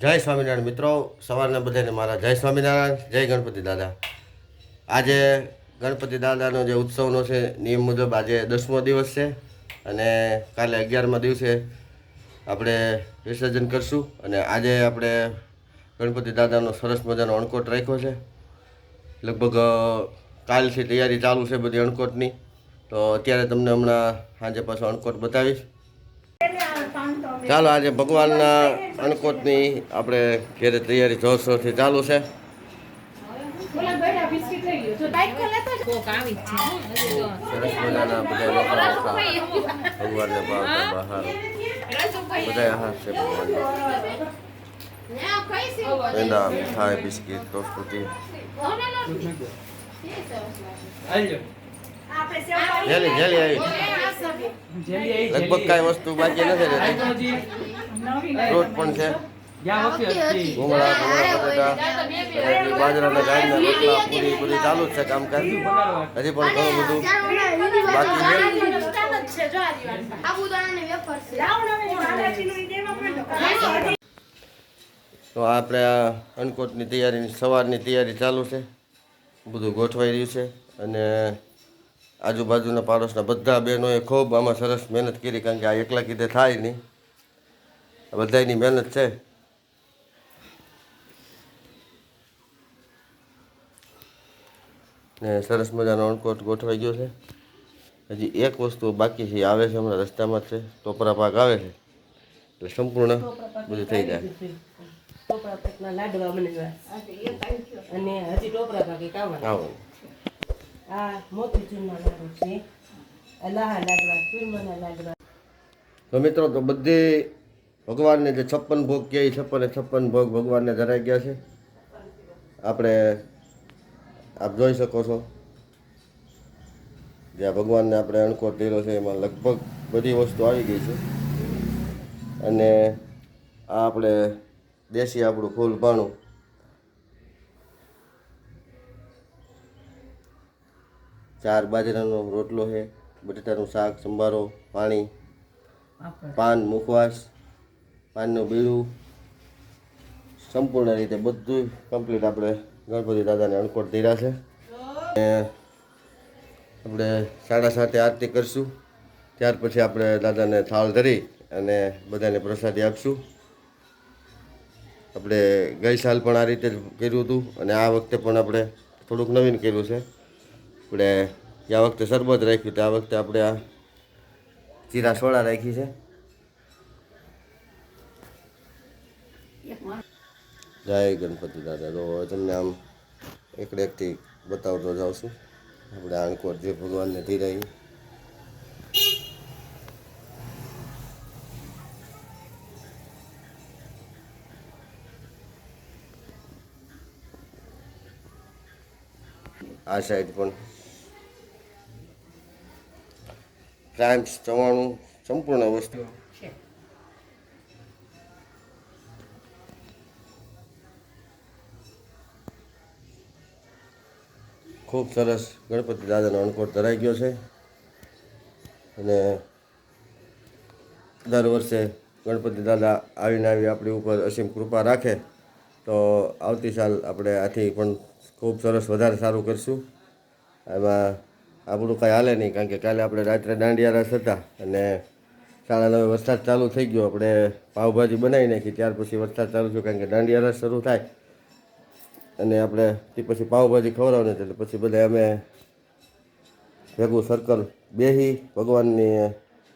જય સ્વામિનારાયણ મિત્રો, સવારના બધાને મારા જય સ્વામિનારાયણ, જય ગણપતિ દાદા. આજે ગણપતિ દાદાનો જે ઉત્સવનો છે નિયમ મુજબ આજે 10મો દિવસ છે અને કાલે 11મા દિવસે આપણે વિસર્જન કરશું. અને આજે આપણે ગણપતિ દાદાનો સરસ મજાનો અણકોટ રાખ્યો છે. લગભગ કાલથી તૈયારી ચાલુ છે બધી અણકોટની. તો અત્યારે તમને હમણાં સાંજે પાછો અણકોટ બતાવીશ. ચાલો, આજે ભગવાનના અણકોટની આપણે ઘેરે તૈયારી જોરશોરથી ચાલુ છે. સરસ મજાના બધા લોકો ભગવાનને ભાવતા બહાર બધા હાથ છે ભગવાન. પેંડા, મીઠાઈ, બિસ્કીટ, ટોસ્ટુટી, જેલી જેલી આવી. લગભગ કાંઈ વસ્તુ બાકી નથી રહેતી. ફ્રૂટ પણ છે. ભૂંગળા, બટાટા, બાજરાના ગાયના રોટલા, પૂરી પૂરી ચાલુ જ છે કામકાજ. હજી પણ ઘણું બધું બાકી છે. તો આપણે આ અણકોટની તૈયારી, સવારની તૈયારી ચાલુ છે. બધું ગોઠવાઈ રહ્યું છે અને આજુબાજુના પાડોશના બધા બહેનોએ ખૂબ આમાં સરસ મહેનત કરી, કારણ કે આ એકલા કીધે થાય નહીં. બધાની મહેનત છે. ને સરસ મજાનો અણકોટ ગોઠવાઈ ગયો છે. હજી એક વસ્તુ બાકી છે, આવે છે હમણાં રસ્તામાં જ છે. ટોપરા પાક આવે છે એટલે સંપૂર્ણ બધું થઈ જાય. ટોપરા પાકના લાડવા બનાવ્યા અને હજી ટોપરા પાક આવવાનું. આ મોતીચૂરના લાડુ છે, લાહા લાડવા, ચૂરમાના લાડવા. તો મિત્રો, તો બધી ભગવાનને જે 56 ભોગ કહે, 56 ભોગ ભગવાનને ધરાઈ ગયા છે. આપણે આપ જોઈ શકો છો જ્યાં ભગવાનને આપણે અણકોટ કર્યો છે એમાં લગભગ બધી વસ્તુ આવી ગઈ છે. અને આ આપણે દેશી આપણું ફૂલ ભાણું, ચાર બાજરાનો રોટલો છે, બટેટાનું શાક, સંભારો, પાણી, પાન, મુખવાસ, પાનનું બીડું, સંપૂર્ણ રીતે બધું કમ્પ્લીટ આપણે ગણપતિ દાદાને અણકોટ ધર્યા છે. આપણે 7:30 આરતી કરીશું. ત્યાર પછી આપણે દાદાને થાળ ધરી અને બધાને પ્રસાદી આપશું. આપણે ગઈ સાલ પણ આ રીતે જ કર્યું હતું અને આ વખતે પણ આપણે થોડુંક નવીન કર્યું છે. આપણે આ વખતે શરબત રાખ્યું તો આ વખતે આપણે આ જીરા સોડા રાખી છે. જય ગણપતિ દાદા. તો તમને આમ એકથી બતાવતો જાઉં છું આપણે અણકોટ જે ભગવાનને ધીરાઈ. આ સાઈડ પણ ક્રાઇમ્સ 94 સંપૂર્ણ વસ્તુ. ખૂબ સરસ ગણપતિ દાદાનો અણકોટ ધરાઈ ગયો છે. અને દર વર્ષે ગણપતિ દાદા આવીને આપણી ઉપર અસીમ કૃપા રાખે તો આવતી સાલ આપણે આથી પણ ખૂબ સરસ વધારે સારું કરીશું. એમાં આપણું કાંઈ હાલે નહીં, કારણ કે કાલે આપણે રાત્રે દાંડિયા રસ હતા અને 9:30 વરસાદ ચાલુ થઈ ગયો. આપણે પાવભાજી બનાવી નાખી, ત્યાર પછી વરસાદ ચાલુ થયો, કારણ કે દાંડિયા રસ શરૂ થાય અને આપણે તે પછી પાવભાજી ખવડાવવાની, એટલે પછી બધા અમે ભેગું સર્કલ બેસી ભગવાનની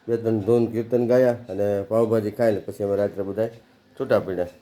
2-3 ધૂન કીર્તન ગાયા અને પાવભાજી ખાઈને પછી અમે રાત્રે બધા છૂટા પડ્યા.